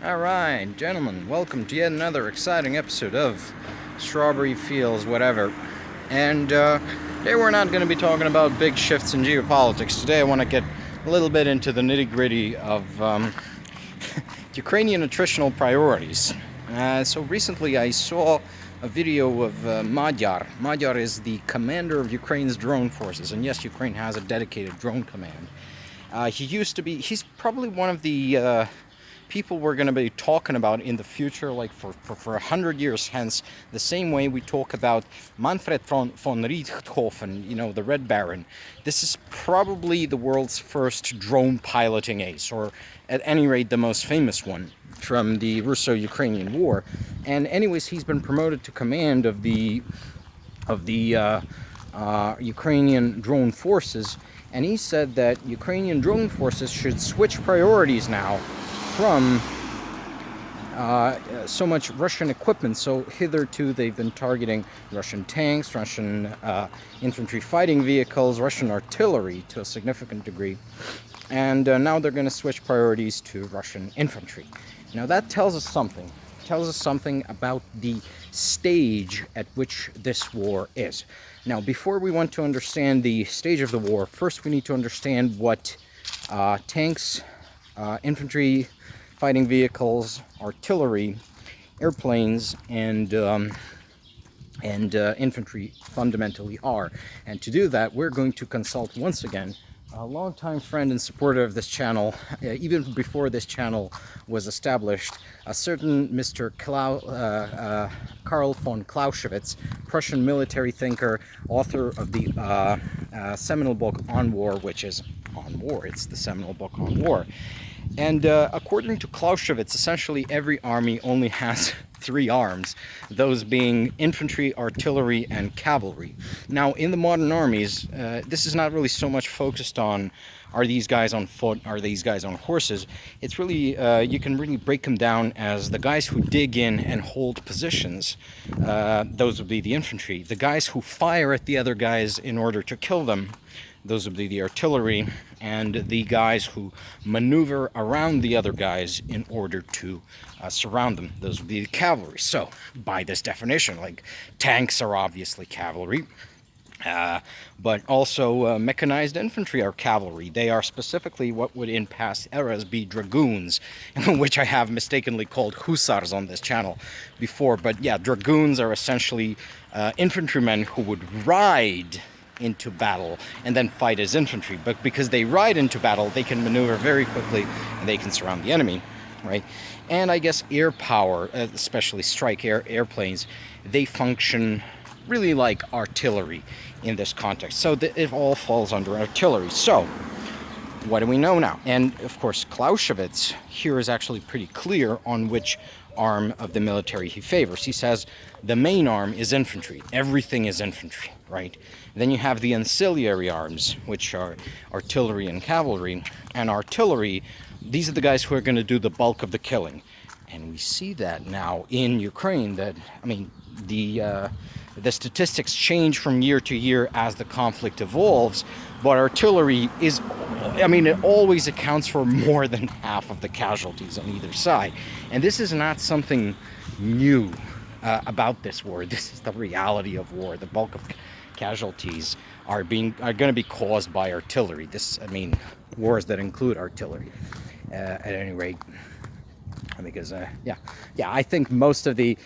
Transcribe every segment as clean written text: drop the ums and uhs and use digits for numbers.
Alright, gentlemen, welcome to yet another exciting episode of Strawberry Fields Whatever. And today we're not going to be talking about big shifts in geopolitics. Today I want to get a little bit into the nitty-gritty of Ukrainian nutritional priorities. So recently I saw a video of Magyar. Magyar is the commander of Ukraine's drone forces, and yes, Ukraine has a dedicated drone command. He's probably one of the people we're going to be talking about in the future, like for 100 years hence, the same way we talk about Manfred von Richthofen, the Red Baron. This is probably the world's first drone piloting ace, or at any rate the most famous one from the Russo-Ukrainian War. And anyways, he's been promoted to command of the Ukrainian drone forces, and he said that Ukrainian drone forces should switch priorities now from so much Russian equipment. So hitherto they've been targeting Russian tanks, Russian infantry fighting vehicles, Russian artillery to a significant degree, and now they're going to switch priorities to Russian infantry. Now that tells us something. It tells us something about the stage at which this war is. Now, before we want to understand the stage of the war, first we need to understand what tanks, infantry, fighting vehicles, artillery, airplanes, and infantry fundamentally are. And to do that, we're going to consult once again a longtime friend and supporter of this channel, even before this channel was established, a certain Mr. Karl von Clausewitz, Prussian military thinker, author of the seminal book On War, which is On War. It's the seminal book on war. And according to Clausewitz, essentially every army only has three arms, those being infantry, artillery, and cavalry. Now, in the modern armies, this is not really so much focused on are these guys on foot, are these guys on horses. It's really, you can really break them down as the guys who dig in and hold positions. Those would be the infantry. The guys who fire at the other guys in order to kill them, those would be the artillery, and the guys who maneuver around the other guys in order to surround them, those would be the cavalry. So, by this definition, like tanks are obviously cavalry, but also mechanized infantry are cavalry. They are specifically what would in past eras be dragoons, which I have mistakenly called hussars on this channel before. But yeah, dragoons are essentially infantrymen who would ride into battle and then fight as infantry, but because they ride into battle, they can maneuver very quickly and they can surround the enemy, right? And I guess air power, especially strike airplanes, they function really like artillery in this context. So it all falls under artillery. So what do we know now? And of course, Clausewitz here is actually pretty clear on which arm of the military he favors. He says the main arm is infantry. Everything is infantry, right? Then you have the ancillary arms, which are artillery and cavalry. And artillery, these are the guys who are going to do the bulk of the killing. And we see that now in Ukraine, that, I mean, the statistics change from year to year as the conflict evolves, but artillery is, I mean, it always accounts for more than half of the casualties on either side. And this is not something new about this war. This is the reality of war. The bulk of casualties are going to be caused by artillery. Wars that include artillery, at any rate. Because I think most of the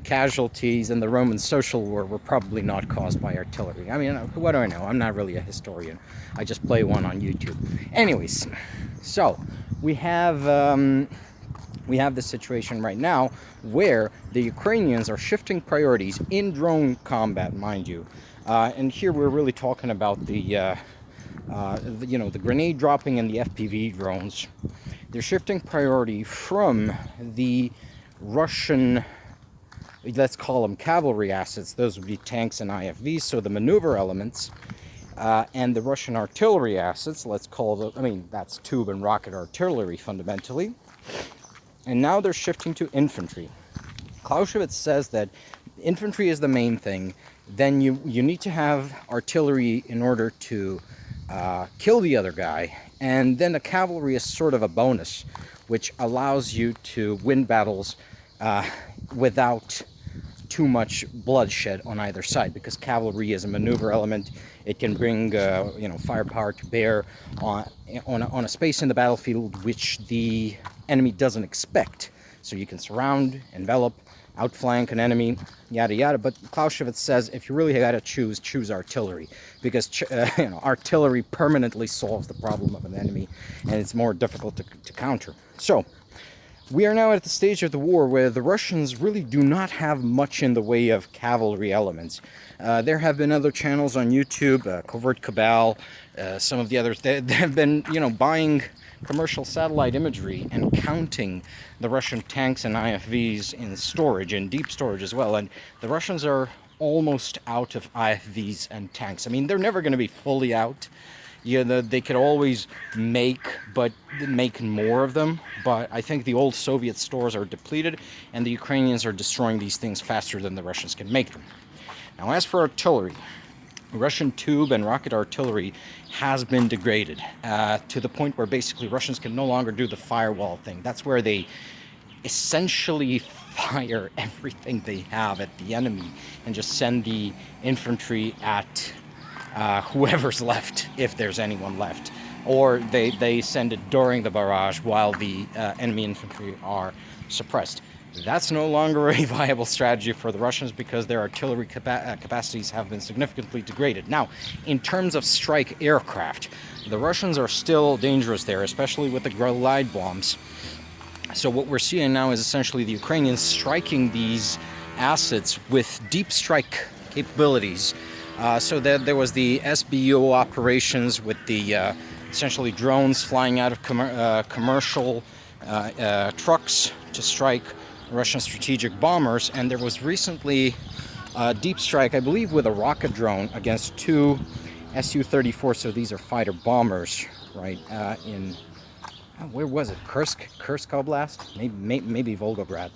casualties in the Roman social war were probably not caused by artillery. I mean, what do I know? I'm not really a historian. I just play one on YouTube. Anyways, so we have the situation right now where the Ukrainians are shifting priorities in drone combat, mind you. And here we're really talking about the grenade dropping and the FPV drones. They're shifting priority from the Russian, let's call them cavalry assets, those would be tanks and IFVs, so the maneuver elements, and the Russian artillery assets, let's call them, that's tube and rocket artillery fundamentally. And now they're shifting to infantry. Clausewitz says that infantry is the main thing, then you need to have artillery in order to kill the other guy, and then the cavalry is sort of a bonus, which allows you to win battles without too much bloodshed on either side, because cavalry is a maneuver element. It can bring firepower to bear on a space in the battlefield which the enemy doesn't expect. So you can surround, envelop, outflank an enemy, yada yada. But Clausewitz says if you really got to choose artillery, because artillery permanently solves the problem of an enemy, and it's more difficult to counter. So we are now at the stage of the war where the Russians really do not have much in the way of cavalry elements. There have been other channels on YouTube, Covert Cabal, some of the others. They have been, buying commercial satellite imagery and counting the Russian tanks and IFVs in storage, in deep storage as well. And the Russians are almost out of IFVs and tanks. I mean, they're never going to be fully out. They could always make more of them, but I think the old Soviet stores are depleted, and the Ukrainians are destroying these things faster than the Russians can make them. Now, as for artillery, Russian tube and rocket artillery has been degraded to the point where basically Russians can no longer do the firewall thing. That's where they essentially fire everything they have at the enemy and just send the infantry at whoever's left, if there's anyone left, or they send it during the barrage while the enemy infantry are suppressed. That's no longer a viable strategy for the Russians because their artillery capacities have been significantly degraded. Now, in terms of strike aircraft, the Russians are still dangerous there, especially with the glide bombs. So what we're seeing now is essentially the Ukrainians striking these assets with deep strike capabilities. So there was the SBU operations with the essentially drones flying out of commercial trucks to strike Russian strategic bombers, and there was recently a deep strike, I believe, with a rocket drone against two Su-34. So these are fighter bombers, right? Where was it? Kursk Oblast? Maybe Volgograd.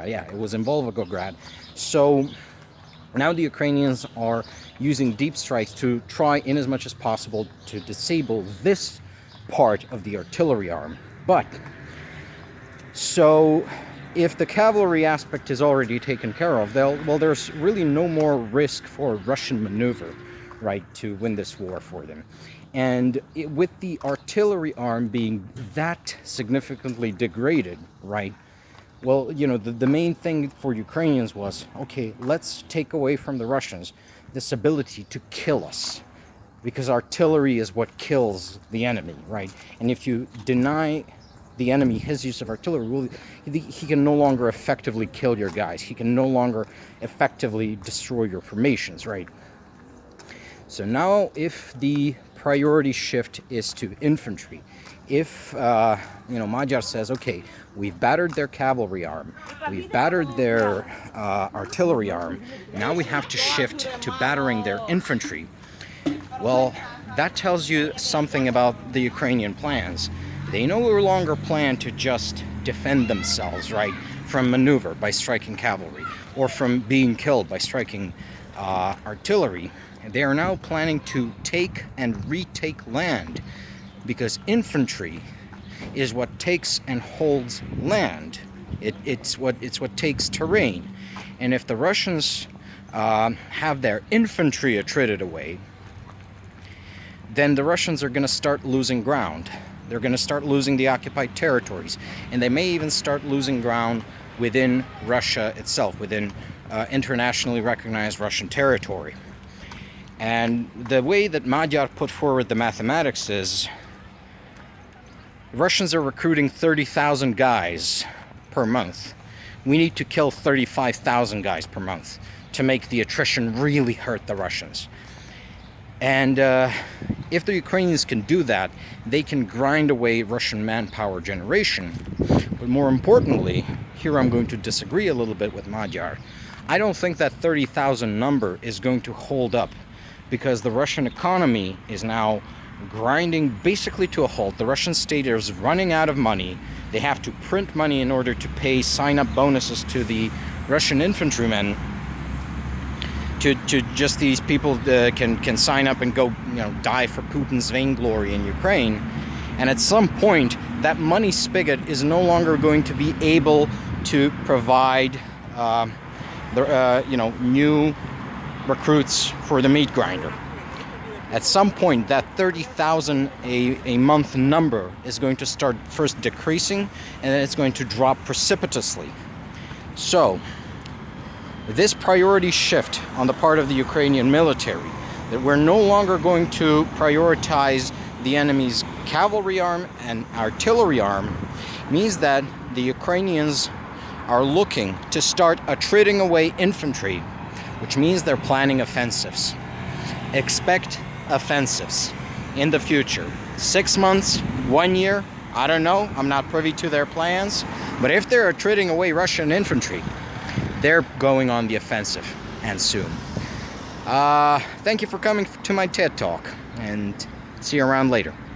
Yeah, it was in Volgograd. So now the Ukrainians are using deep strikes to try in as much as possible to disable this part of the artillery arm. But, so if the cavalry aspect is already taken care of, there's really no more risk for Russian maneuver, right, to win this war for them. And with the artillery arm being that significantly degraded, right, well, the main thing for Ukrainians was, okay, let's take away from the Russians this ability to kill us, because artillery is what kills the enemy, right? And if you deny the enemy his use of artillery, well, he can no longer effectively kill your guys. He can no longer effectively destroy your formations, right? So now if the priority shift is to infantry, if Magyar says, okay, we've battered their cavalry arm, we've battered their artillery arm, now we have to shift to battering their infantry, well, that tells you something about the Ukrainian plans. They no longer plan to just defend themselves, right, from maneuver by striking cavalry, or from being killed by striking artillery. They are now planning to take and retake land, because infantry is what takes and holds land. It's what takes terrain. And if the Russians have their infantry attrited away, then the Russians are going to start losing ground. They're going to start losing the occupied territories, and they may even start losing ground within Russia itself, within internationally recognized Russian territory. And the way that Magyar put forward the mathematics is, the Russians are recruiting 30,000 guys per month. We need to kill 35,000 guys per month to make the attrition really hurt the Russians. And if the Ukrainians can do that, they can grind away Russian manpower generation. But more importantly, here I'm going to disagree a little bit with Magyar. I don't think that 30,000 number is going to hold up, because the Russian economy is now grinding basically to a halt. The Russian state is running out of money. They have to print money in order to pay sign-up bonuses to the Russian infantrymen. To just these people can sign up and go, die for Putin's vainglory in Ukraine. And at some point, that money spigot is no longer going to be able to provide new recruits for the meat grinder. At some point, that 30,000 a month number is going to start first decreasing, and then it's going to drop precipitously. So, this priority shift on the part of the Ukrainian military, that we're no longer going to prioritize the enemy's cavalry arm and artillery arm, means that the Ukrainians are looking to start attriting away infantry, which means they're planning offensives. Expect offensives in the future. 6 months, 1 year, I don't know. I'm not privy to their plans. But if they're attriting away Russian infantry, they're going on the offensive, and soon. Thank you for coming to my TED Talk, and see you around later.